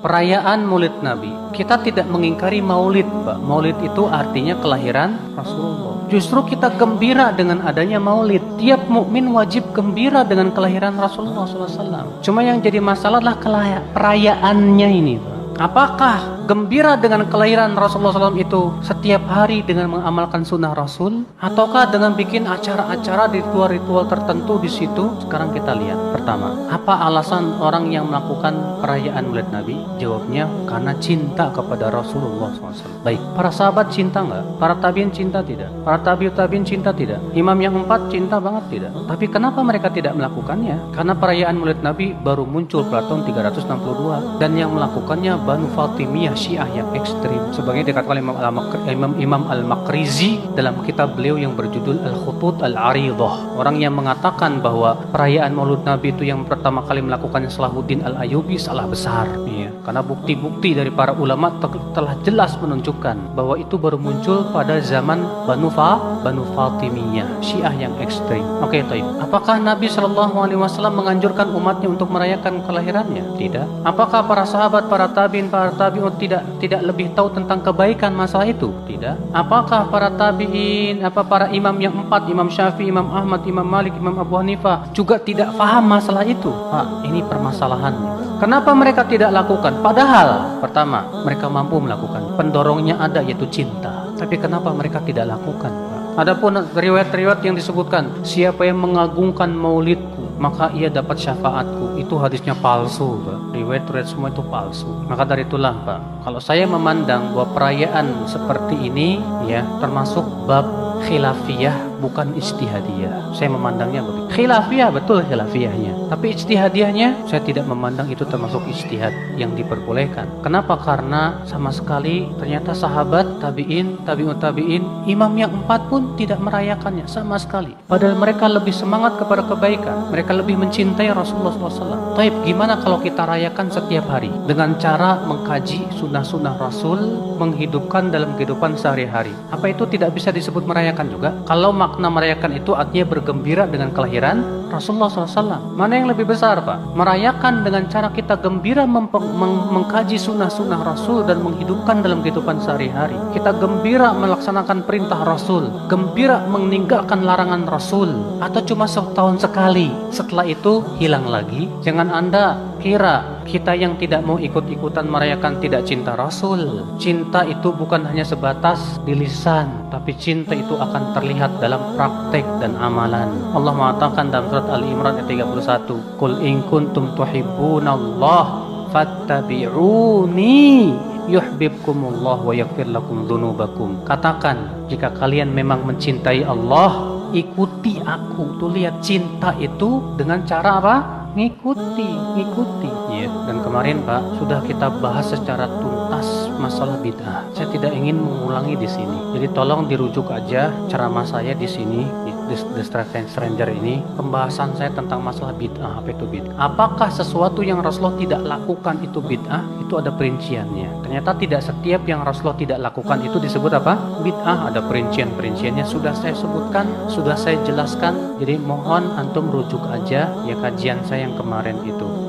perayaan Maulid Nabi. Kita tidak mengingkari Maulid, Pak. Maulid itu artinya kelahiran Rasulullah. Justru kita gembira dengan adanya Maulid. Tiap mukmin wajib gembira dengan kelahiran Rasulullah SAW. Cuma yang jadi masalah adalah perayaannya ini, Pak. Apakah gembira dengan kelahiran Rasulullah SAW itu setiap hari dengan mengamalkan sunnah Rasul, ataukah dengan bikin acara-acara ritual-ritual tertentu di situ? Sekarang kita lihat. Pertama, apa alasan orang yang melakukan perayaan Maulid Nabi? Jawabnya karena cinta kepada Rasulullah SAW. Baik, para sahabat cinta nggak? Para tabiin cinta tidak? Para tabiin cinta tidak? Imam yang 4 cinta banget tidak? Tapi kenapa mereka tidak melakukannya? Karena perayaan Maulid Nabi baru muncul pada tahun 362 dan yang melakukannya Banu Fatimiyah Syiah yang ekstrim, sebagai dikatakan Imam Al-Makrizi dalam kitab beliau yang berjudul Al-Khutut Al-Aridah. Orang yang mengatakan bahwa perayaan Maulid Nabi itu yang pertama kali melakukannya Salahuddin Al-Ayyubi salah besar, ya. Karena bukti-bukti dari para ulama telah jelas menunjukkan bahwa itu baru muncul pada zaman Banu Fatimiyah Syiah yang ekstrim. Oke, taib. Apakah Nabi SAW menganjurkan umatnya untuk merayakan kelahirannya? Tidak. Apakah para sahabat, para tabi'in tidak lebih tahu tentang kebaikan masalah itu? Tidak. Apakah para tabi'in, para imam yang 4, Imam Syafi'i, Imam Ahmad, Imam Malik, Imam Abu Hanifah juga tidak paham masalah itu? Pak, ini permasalahannya. Kenapa mereka tidak lakukan? Padahal pertama, mereka mampu melakukan. Pendorongnya ada, yaitu cinta. Tapi kenapa mereka tidak lakukan, Pak? Adapun riwayat-riwayat yang disebutkan, siapa yang mengagungkan maulidku, maka ia dapat syafaatku, itu hadisnya palsu, Pak. Riwayat-riwayat semua itu palsu. Maka dari itulah, Pak, kalau saya memandang bahwa perayaan seperti ini, ya, termasuk bab khilafiyah, bukan ijtihadiyah. Saya memandangnya begitu. Khilafiyah, betul khilafiyahnya. Tapi ijtihadiyahnya, saya tidak memandang itu termasuk ijtihad yang diperbolehkan. Kenapa? Karena sama sekali ternyata sahabat, tabi'in, tabi'ut tabi'in, imam yang 4 pun tidak merayakannya sama sekali. Padahal mereka lebih semangat kepada kebaikan. Mereka lebih mencintai Rasulullah SAW. Taib, gimana kalau kita rayakan setiap hari? Dengan cara mengkaji sunnah-sunnah Rasul, menghidupkan dalam kehidupan sehari-hari. Apa itu tidak bisa disebut merayakan juga? Kalau makna merayakan itu artinya bergembira dengan kelahiran Rasulullah SAW. Mana yang lebih besar, Pak? Merayakan dengan cara kita gembira mengkaji sunnah-sunnah Rasul dan menghidupkan dalam kehidupan sehari-hari. Kita gembira melaksanakan perintah Rasul, gembira meninggalkan larangan Rasul, atau cuma setahun sekali, setelah itu hilang lagi? Jangan Anda kira kita yang tidak mau ikut-ikutan merayakan tidak cinta Rasul. Cinta itu bukan hanya sebatas di lisan, tapi cinta itu akan terlihat dalam praktek dan amalan. Allah mengatakan dalam surat Al-Imran ayat 31, "Qul in kuntum tuhibbunallah fattabi'uni yuhibbukumullah wa yaghfir lakum dzunubakum." Katakan, jika kalian memang mencintai Allah, ikuti aku. Tuh lihat, cinta itu dengan cara apa? Ngikuti. Ya. Dan kemarin, Pak, sudah kita bahas secara tuntas masalah bid'ah. Saya tidak ingin mengulangi di sini. Jadi tolong dirujuk aja ceramah saya di sini, di The Stranger ini, pembahasan saya tentang masalah bid'ah. Apa itu bid'ah? Apakah sesuatu yang Rasulullah tidak lakukan itu bid'ah? Itu ada perinciannya. Ternyata tidak setiap yang Rasulullah tidak lakukan itu disebut apa? Bid'ah. Ada perincian-perinciannya. Sudah saya sebutkan, sudah saya jelaskan. Jadi mohon antum rujuk aja ya kajian saya yang kemarin itu.